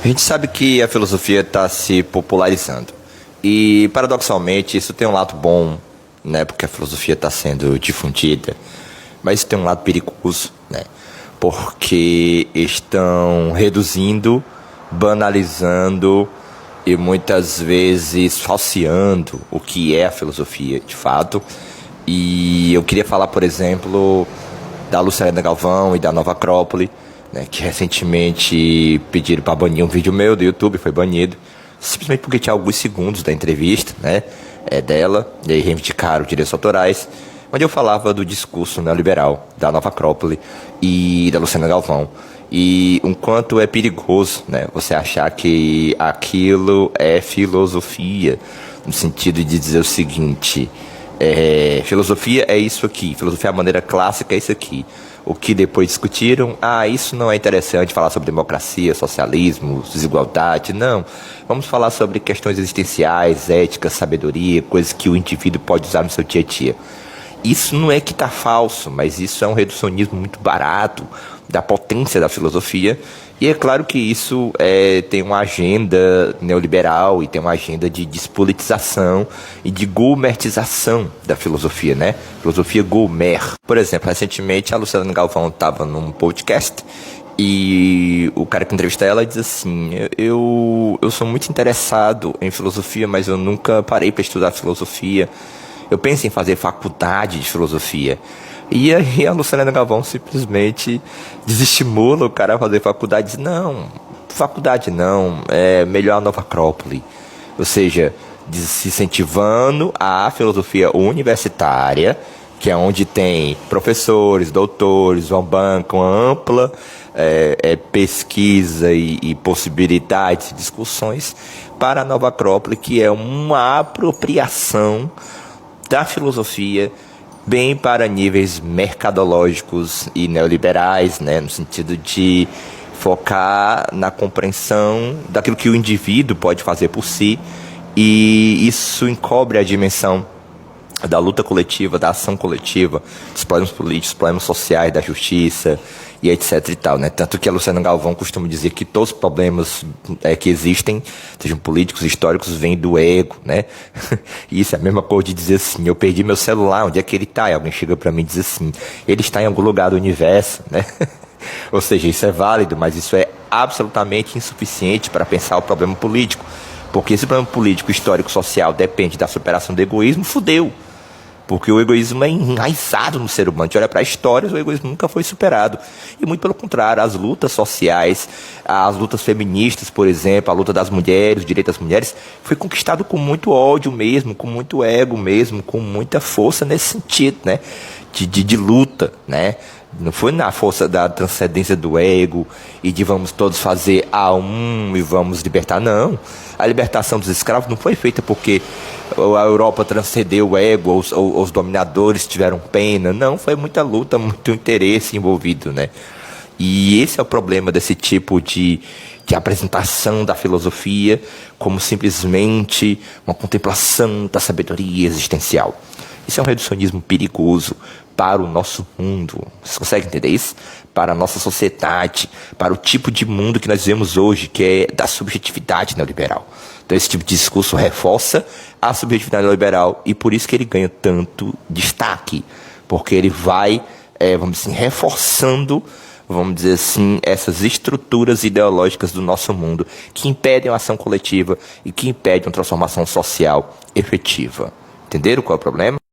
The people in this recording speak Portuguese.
A gente sabe que a filosofia está se popularizando. E, paradoxalmente, isso tem um lado bom, né? Porque a filosofia está sendo difundida. Mas isso tem um lado perigoso, né? Porque estão reduzindo, banalizando e muitas vezes falseando o que é a filosofia, de fato. E eu queria falar, por exemplo, da Lucélia Galvão e da Nova Acrópole, né, que recentemente pediram para banir um vídeo meu do YouTube, foi banido, simplesmente porque tinha alguns segundos da entrevista, né, dela, e aí reivindicaram direitos autorais, onde eu falava do discurso neoliberal da Nova Acrópole e da Lucélia Galvão. E um quanto é perigoso, né, você achar que aquilo é filosofia, no sentido de dizer o seguinte: filosofia é isso aqui, filosofia é a maneira clássica é isso aqui. O que depois discutiram, isso não é interessante falar sobre democracia, socialismo, desigualdade, não. Vamos falar sobre questões existenciais, ética, sabedoria, coisas que o indivíduo pode usar no seu dia a dia. Isso não é que está falso, mas isso é um reducionismo muito barato da potência da filosofia. E é claro que isso tem uma agenda neoliberal e tem uma agenda de despolitização e de gourmetização da filosofia, né? Filosofia gourmet. Por exemplo, recentemente a Lucélia Galvão estava num podcast e o cara que entrevista ela diz assim: eu sou muito interessado em filosofia, mas eu nunca parei para estudar filosofia. Eu penso em fazer faculdade de filosofia. E aí a Lucélia Galvão simplesmente desestimula o cara a fazer faculdade. Diz: não, faculdade não, é melhor a Nova Acrópole. Ou seja, se incentivando a filosofia universitária, que é onde tem professores, doutores, uma banca, uma ampla pesquisa e possibilidades, discussões, para a Nova Acrópole, que é uma apropriação da filosofia bem para níveis mercadológicos e neoliberais, né, no sentido de focar na compreensão daquilo que o indivíduo pode fazer por si, e isso encobre a dimensão da luta coletiva, da ação coletiva, dos problemas políticos, dos problemas sociais, da justiça e etc e tal, né? Tanto que a Lucélia Galvão costuma dizer que todos os problemas que existem, sejam políticos, históricos, vêm do ego, né? E isso é a mesma coisa de dizer assim: eu perdi meu celular, onde é que ele está? E alguém chega para mim e diz assim: ele está em algum lugar do universo, né? Ou seja, isso é válido, mas isso é absolutamente insuficiente para pensar o problema político, porque esse problema político, histórico, social depende da superação do egoísmo. Fudeu. Porque o egoísmo é enraizado no ser humano. A gente olha para a história, o egoísmo nunca foi superado. E muito pelo contrário, as lutas sociais, as lutas feministas, por exemplo, a luta das mulheres, o direito das mulheres, foi conquistado com muito ódio mesmo, com muito ego mesmo, com muita força nesse sentido, né? De luta, né? Não foi na força da transcendência do ego e de vamos todos fazer e vamos libertar, não. A libertação dos escravos não foi feita porque a Europa transcendeu o ego, os dominadores tiveram pena. Não, foi muita luta, muito interesse envolvido, né? E esse é o problema desse tipo de apresentação da filosofia como simplesmente uma contemplação da sabedoria existencial. Isso é um reducionismo perigoso para o nosso mundo. Vocês conseguem entender isso? Para a nossa sociedade, para o tipo de mundo que nós vivemos hoje, que é da subjetividade neoliberal. Então esse tipo de discurso reforça a subjetividade neoliberal e por isso que ele ganha tanto destaque. Porque ele vai, vamos dizer assim, reforçando, vamos dizer assim, essas estruturas ideológicas do nosso mundo que impedem a ação coletiva e que impedem uma transformação social efetiva. Entenderam qual é o problema?